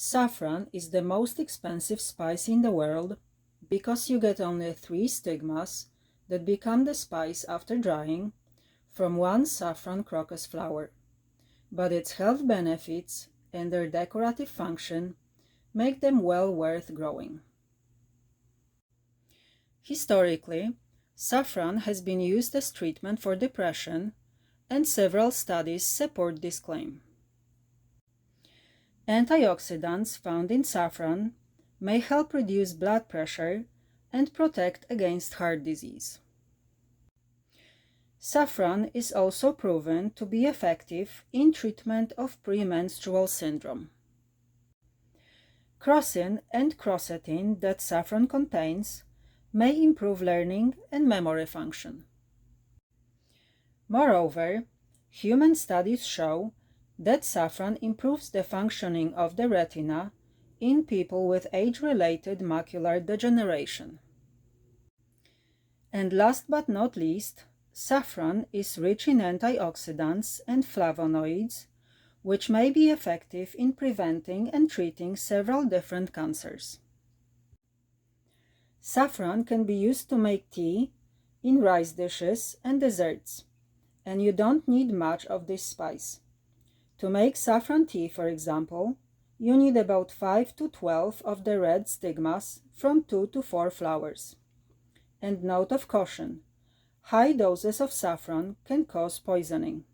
Saffron is the most expensive spice in the world because you get only 3 stigmas that become the spice after drying from one saffron crocus flower. But its health benefits and their decorative function make them well worth growing. Historically, saffron has been used as treatment for depression, and several studies support this claim. Antioxidants found in saffron may help reduce blood pressure and protect against heart disease. Saffron is also proven to be effective in treatment of premenstrual syndrome. Crocin and quercetin that saffron contains may improve learning and memory function. Moreover, human studies show that saffron improves the functioning of the retina in people with age-related macular degeneration. And last but not least, saffron is rich in antioxidants and flavonoids, which may be effective in preventing and treating several different cancers. Saffron can be used to make tea, in rice dishes and desserts, and you don't need much of this spice. To make saffron tea, for example, you need about 5 to 12 of the red stigmas from 2 to 4 flowers. And note of caution, high doses of saffron can cause poisoning.